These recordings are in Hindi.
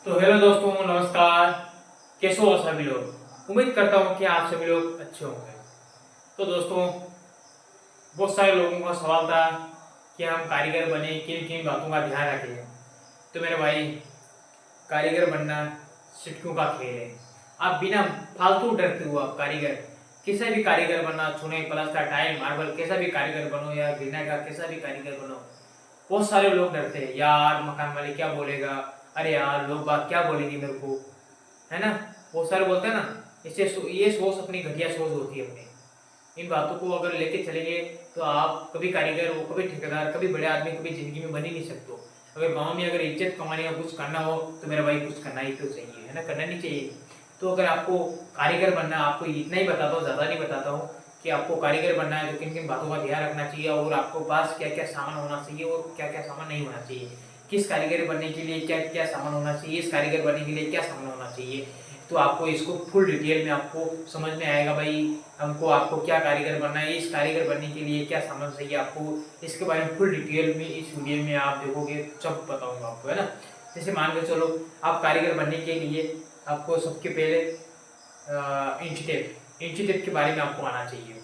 तो हेलो दोस्तों, नमस्कार। कैसे हो सभी लोग? उम्मीद करता हूँ कि आप सभी लोग अच्छे होंगे। तो दोस्तों, बहुत सारे लोगों का सवाल था कि हम कारीगर बने, किन किन बातों का ध्यान रखें। तो मेरे भाई, कारीगर बनना सिटकों का खेल है। आप बिना फालतू डरते हुए आप कारीगर, किसी भी कारीगर बनना, चुने प्लास्टर टाइल मार्बल, कैसा भी कारीगर बनो या गिरने का कैसा भी कारीगर बनो। बहुत सारे लोग डरते हैं, यार मकान मालिक क्या बोलेगा, अरे यार लोग बात क्या बोलेंगे मेरे को, है ना। बहुत सारे बोलते हैं ना। ये सोच अपनी घटिया सोच होती है अपनी। इन बातों को अगर लेके चलेंगे तो आप कभी कारीगर हो, कभी ठेकेदार, कभी बड़े आदमी, कभी जिंदगी में बन ही नहीं सकते हो। अगर गांव में अगर इज्जत कमाने का कुछ करना हो तो मेरे भाई कुछ करना ही तो चाहिए, है ना, करना नहीं चाहिए। तो अगर आपको कारीगर बनना, आपको इतना ही बताता हूँ, ज़्यादा नहीं बताता हूँ, कि आपको कारीगर बनना है तो किन किन बातों का ध्यान रखना चाहिए और आपको पास क्या क्या सामान होना चाहिए और क्या क्या सामान नहीं होना चाहिए। किस कारीगर बनने के लिए क्या क्या सामान होना चाहिए, इस कारीगर बनने के लिए क्या सामान होना चाहिए। तो आपको इसको फुल डिटेल में आपको समझ में आएगा भाई। हमको आपको क्या कारीगर बनना है, इस कारीगर बनने के लिए क्या सामान चाहिए आपको, इसके बारे में फुल डिटेल में इस वीडियो में आप देखोगे, सब बताऊंगा आपको, है ना। जैसे मान के चलो, आप कारीगर बनने के लिए आपको सबके पहले इंची टेप के बारे में आपको आना चाहिए।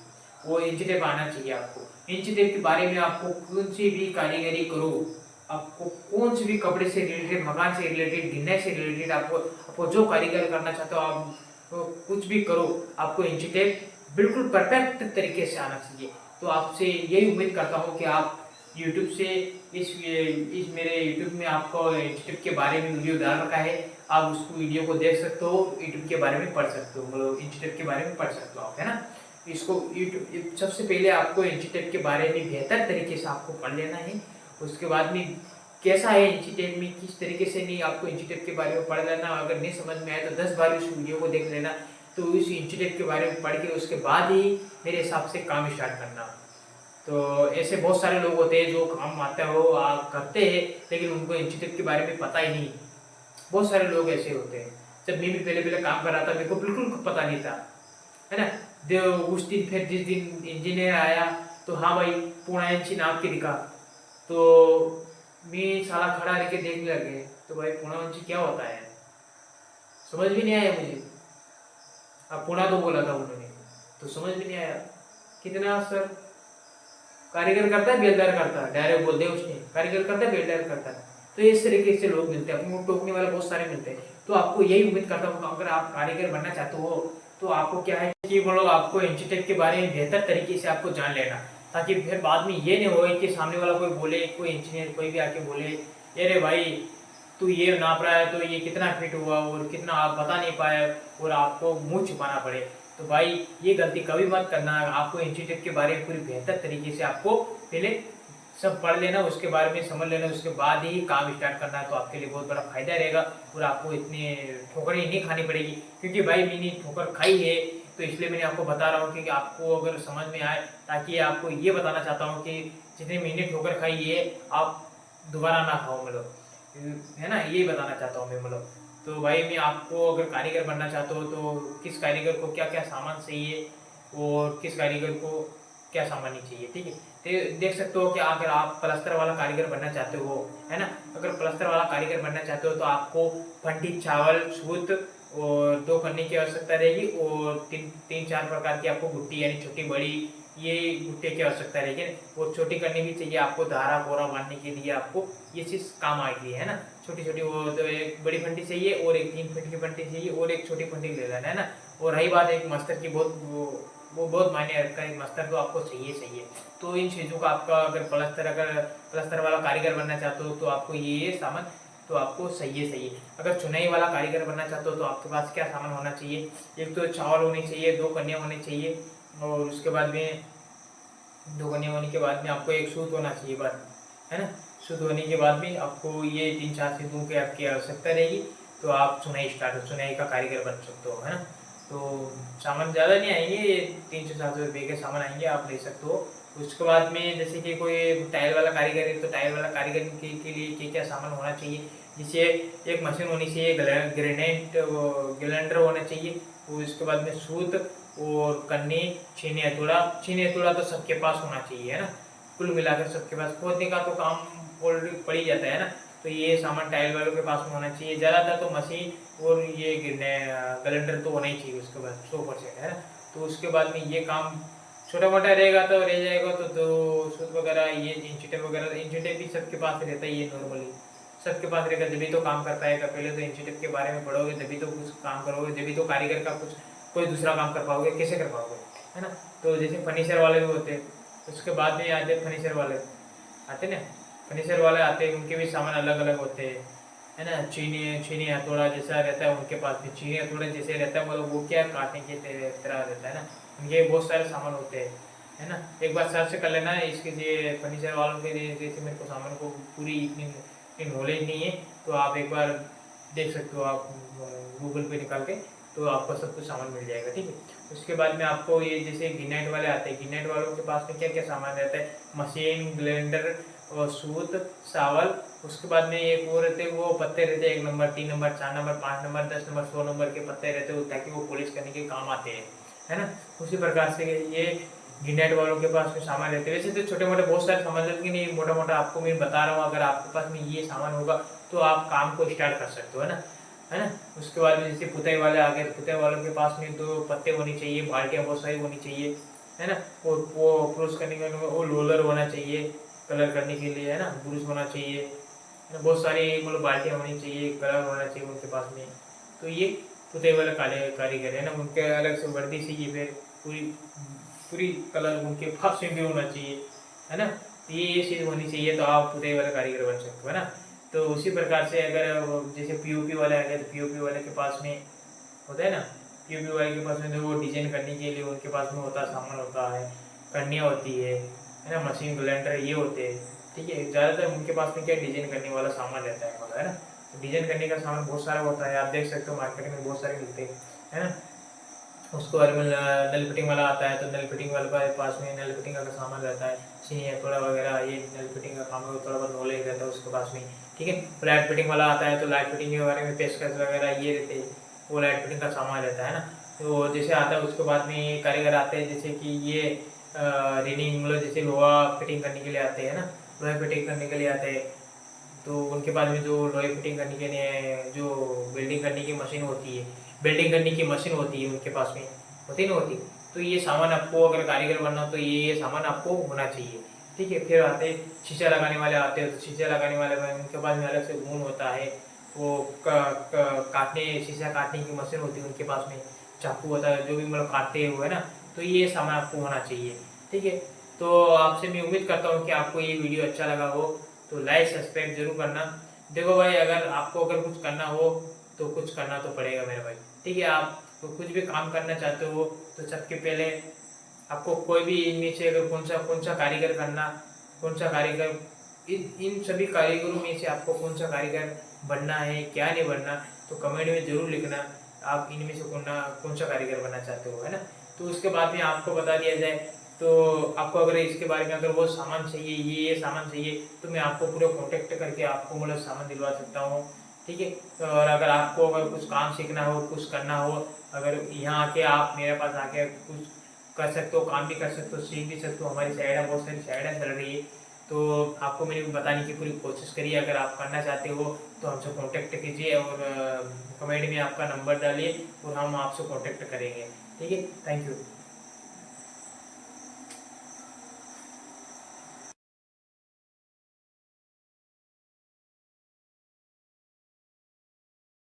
वो इंची टेप आना चाहिए आपको। इंची टेप के बारे में आपको कौन सी भी कारीगरी करो, आपको कौन से भी कपड़े से रिलेटेड, मकान से रिलेटेड, गिरने से रिलेटेड, आपको जो कारीगर करना चाहते हो आप, तो कुछ भी करो, आपको इंची टेप बिल्कुल परफेक्ट तरीके से आना चाहिए। तो आपसे यही उम्मीद करता हूँ कि आप यूट्यूब से इस मेरे यूट्यूब में आपको इंची टेप के बारे में वीडियो डाल रखा है। आप उसको वीडियो को देख सकते हो, यूट्यूब के बारे में पढ़ सकते हो, मतलब इंची टेप के बारे में पढ़ सकते हो आप, है ना। इसको यूट्यूब, सबसे पहले आपको इंची टेप के बारे में बेहतर तरीके से आपको पढ़ लेना है। उसके बाद में कैसा है इंची टेप में, किस तरीके से नहीं, आपको इंची टेप के बारे में पढ़ लेना। अगर नहीं समझ में आए तो 10 बार उस वीडियो को देख लेना। तो इस इंची टेप के बारे में पढ़ के उसके बाद ही मेरे हिसाब से काम स्टार्ट करना। तो ऐसे बहुत सारे लोग होते हैं जो काम आते हो करते हैं, लेकिन उनको इंची टेप के बारे में पता ही नहीं। बहुत सारे लोग ऐसे होते हैं। जब मैं भी पहले पहले काम कर रहा था, मेरे को बिल्कुल पता नहीं था, है ना। उस दिन फिर जिस दिन इंजीनियर आया, तो हाँ भाई, 1.5 इंची नाप के दिखा। तो मैं साला खड़ा रह के देखने लगे, तो भाई 1.5 इंची क्या होता है, समझ भी नहीं आया मुझे। अब पुणा तो बोला था उन्होंने, तो समझ भी नहीं आया। कितना सर, कारीगर करता है बेलदार करता है, डायरेक्ट बोल दे उसने, कारीगर करता है बेलदार करता है। तो इस तरीके से लोग मिलते हैं, अपने टोकने वाले बहुत सारे मिलते हैं। तो आपको यही उम्मीद करता हूँ, अगर आप कारीगर बनना चाहते हो तो आपको क्या है कि वो लोग आपको इंची टेप के बारे में बेहतर तरीके से आपको जान लेना, ताकि फिर बाद में ये नहीं हो कि सामने वाला कोई बोले, कोई इंजीनियर कोई भी आके बोले, अरे भाई तू ये नाप रहा है तो ये कितना फिट हुआ और कितना आप बता नहीं पाए, और आपको मुंह छुपाना पड़े। तो भाई ये गलती कभी मत करना। आपको इंची टेप के बारे में पूरी बेहतर तरीके से आपको पहले सब पढ़ लेना, उसके बारे में समझ लेना, उसके बाद ही काम स्टार्ट करना है। तो आपके लिए बहुत बड़ा फायदा रहेगा और आपको इतनी ठोकरें नहीं खानी पड़ेगी, क्योंकि भाई मैंने ठोकर खाई है। तो इसलिए मैंने आपको बता रहा हूँ कि आपको अगर समझ में आए, ताकि आपको ये बताना चाहता हूँ कि जितनी मैंने ठोकर खाई है आप दोबारा ना खाओ, मतलब, है ना, ये बताना चाहता हूँ मैं, मतलब। तो भाई मैं आपको, अगर कारीगर बनना चाहते हो तो किस कारीगर को क्या क्या सामान चाहिए और किस कारीगर को क्या सामान नहीं चाहिए, ठीक है। तो देख सकते हो कि अगर आप प्लस्तर वाला कारीगर बनना चाहते हो, है ना, अगर प्लस्तर वाला कारीगर बनना चाहते हो तो आपको फंटी, चावल, सूत और 2 कन्नी की आवश्यकता रहेगी, और तीन चार प्रकार की आपको गुट्टी, यानी छोटी बड़ी, ये गुट्टे की आवश्यकता रहेगी। और छोटी कन्नी भी चाहिए आपको, धारा कोरा बांधने के लिए आपको ये चीज़ काम आएगी, है ना। छोटी छोटी, वो तो एक बड़ी फंटी चाहिए और एक 3 फीट की फंटी चाहिए और एक छोटी फंटी ले लेना, है ना। और रही बात एक मस्तर की, बहुत वो बहुत मायने रखता है, मस्तर तो आपको चाहिए चाहिए। तो इन चीज़ों का आपका, अगर प्लस्तर वाला कारीगर बनना चाहते हो तो आपको ये सामान तो आपको सही है सही है। अगर चुनाई वाला कारीगर बनना चाहते हो तो आपके पास क्या सामान होना चाहिए, एक तो चावल होने चाहिए, 2 कन्या होने चाहिए, और उसके बाद में 2 कन्या होने के बाद में आपको एक सूत होना चाहिए, बस, है ना। सूत होने के बाद में आपको ये 3-4 सीधों की आपकी आवश्यकता रहेगी। तो आप चुनाई का कारीगर बन सकते हो, है ना। तो सामान ज़्यादा नहीं आएंगे, ये 300-400 रुपये के सामान आएंगे, आप ले सकते हो। उसके बाद में जैसे कि कोई टाइल वाला कारीगर है तो टाइल वाला कारीगर के लिए क्या क्या सामान होना चाहिए, जिसे एक मशीन होनी चाहिए, ग्रेनाइट ग्राइंडर होना चाहिए, और उसके बाद में सूत और कन्नी, छीने हथौड़ा तो सबके पास होना चाहिए, है ना। कुल मिलाकर सबके पास, खोदने का तो काम ऑलरेडी पड़ ही जाता है ना। तो ये सामान टाइल वालों के पास में होना चाहिए। ज़्यादातर तो मशीन और ये ग्राइंडर तो होना ही चाहिए उसके बाद 100%, है ना। तो उसके बाद में ये काम छोटा मोटा रहेगा तो रह जाएगा। तो सूत वगैरह ये इंची टेप भी सबके पास रहता ही है, नॉर्मली सबके पास रहेगा, जब भी तो काम कर पाएगा। पहले तो इंची टेप के बारे में पढ़ोगे, जब तो कुछ काम करोगे, जब तो कारीगर का कुछ कोई दूसरा काम कर पाओगे, कैसे कर पाओगे, है ना। तो जैसे फर्नीचर वाले भी होते हैं, उसके बाद में आते फर्नीचर वाले आते ना, फर्नीचर वाले आते हैं, उनके भी सामान अलग अलग होते हैं, है ना। चीनी छीनी हथौड़ा जैसा रहता है उनके पास में, चीनी हथौड़ा जैसे रहता है, मतलब वो क्या काटने की तरह रहता है ना। उनके बहुत सारे सामान होते हैं, है ना। एक बार सर्च कर लेना इसके लिए, फर्नीचर वालों के लिए। जैसे मेरे को सामान को पूरी इतनी नॉलेज नहीं है, तो आप एक बार देख सकते हो, आप गूगल पे निकाल के, तो आपको सब कुछ सामान मिल जाएगा, ठीक है। उसके बाद में आपको ये जैसे गिनेट वाले आते हैं, गिनेट वालों के पास में क्या क्या सामान रहता है, मशीन, ग्राइंडर और सूत, सावल। उसके बाद में एक वो रहते हैं, वो पत्ते रहते हैं, 1 number, 3 number, 4 number, 5 number, 10 number, 100 number के पत्ते रहते हैं, ताकि वो पॉलिश करने के काम आते हैं, है ना। उसी प्रकार से ये गिनेट वालों के पास में सामान रहते हैं। वैसे तो छोटे मोटे बहुत सारे सामान रहते हैं, नहीं मोटा मोटा आपको मैं बता रहा हूँ। अगर आपके पास में ये सामान होगा तो आप काम को स्टार्ट कर सकते हो, है ना। उसके बाद में जैसे पुताई वाले आ गए, पुताई वालों के पास में 2 पत्ते होनी चाहिए, बाल्टियाँ बहुत सारी होनी चाहिए, है ना। और वो ब्रूश करने के लिए वो रोलर होना चाहिए, कलर करने के लिए, है ना, ब्रूश होना चाहिए, है ना। बहुत सारी मतलब बाल्टियाँ होनी चाहिए, कलर होना चाहिए उनके पास में। तो ये पुताई वाले कारीगर है ना, उनके अलग से वर्दी चाहिए, फिर पूरी पूरी कलर उनके पास में भी होना चाहिए, है ना। ये चीज़ होनी चाहिए, तो आप पुताई वाले कारीगर बन सकते हो, है ना। तो उसी प्रकार से अगर जैसे पीओपी वाले आ गए, तो पीओपी वाले के पास में होता है ना, पीओपी वाले के पास में जो वो डिजाइन करने के लिए उनके पास में होता सामान होता है, कन्या होती है ना, मशीन, ब्लेंडर, ये होते हैं, ठीक है। ज़्यादातर उनके पास में क्या डिजाइन करने वाला सामान रहता है, मतलब, है ना। तो डिजाइन करने का सामान बहुत सारा होता है, आप देख सकते हो मार्केट में बहुत सारे मिलते हैं, है ना। उसके बारे में नल फिटिंग वाला आता है, तो नल फिटिंग वाले के पास में नल फिटिंग का सामान रहता है, सीनी हथौड़ा वगैरह, ये नल फिटिंग का काम है, थोड़ा बहुत नॉलेज रहता है उसके पास में, ठीक है। लाइट फिटिंग वाला आता है, तो लाइट फिटिंग के बारे में पेचकस वगैरह ये रहते हैं, वो लाइट फिटिंग का सामान रहता है ना। तो जैसे आता है उसके बाद में कारीगर आते हैं, जैसे कि ये रेनिंग, मतलब जैसे लोहा फिटिंग करने के लिए आते हैं ना, लोहा फिटिंग करने के लिए आते हैं। तो उनके पास में जो लोहे फिटिंग करने के लिए जो वेल्डिंग करने की मशीन होती है, वेल्डिंग करने की मशीन होती है उनके पास में, होती ना होती। तो ये सामान आपको अगर कारीगर बनना हो तो ये सामान आपको होना चाहिए, ठीक है। फिर आते शीशा लगाने वाले आते हैं, तो शीशा लगाने वाले में उनके पास में अलग से गुण होता है, वो काटने शीशा काटने की मशीन होती है उनके पास में, चाकू होता है जो भी मतलब काटते हुए, है ना। तो ये सामान आपको होना चाहिए, ठीक है। तो आपसे मैं उम्मीद करता हूँ कि आपको ये वीडियो अच्छा लगा हो, तो लाइक सब्सक्राइब जरूर करना। देखो भाई, अगर आपको अगर कुछ करना हो तो कुछ करना तो पड़ेगा मेरे भाई, ठीक है। आप तो कुछ भी काम करना चाहते हो तो सबके पहले आपको कोई भी इनमें से अगर कौन सा कारीगर करना, कौन सा कारीगर, इन सभी कारीगरों में से आपको कौन सा कारीगर बनना है, क्या नहीं बनना, तो कमेंट में जरूर लिखना। आप इनमें से कौन सा कारीगर बनना चाहते हो, है ना। तो उसके बाद में आपको बता दिया जाए, तो आपको अगर इसके बारे में अगर वो सामान चाहिए, ये सामान चाहिए, तो मैं आपको पूरे कांटेक्ट करके आपको मतलब सामान दिलवा सकता हूँ, ठीक है। और अगर आपको अगर कुछ काम सीखना हो, कुछ करना हो, अगर यहाँ आके आप मेरे पास आके कुछ कर सकते हो, काम भी कर सकते हो, सीख भी सकते हो। हमारी साइड बहुत सारी साइडें चल रही है, तो आपको मैंने बताने की पूरी कोशिश करी है। अगर आप करना चाहते हो तो हमसे कांटेक्ट कीजिए, और कमेंट में आपका नंबर डालिए और हम आपसे कांटेक्ट करेंगे, ठीक है। Thank you.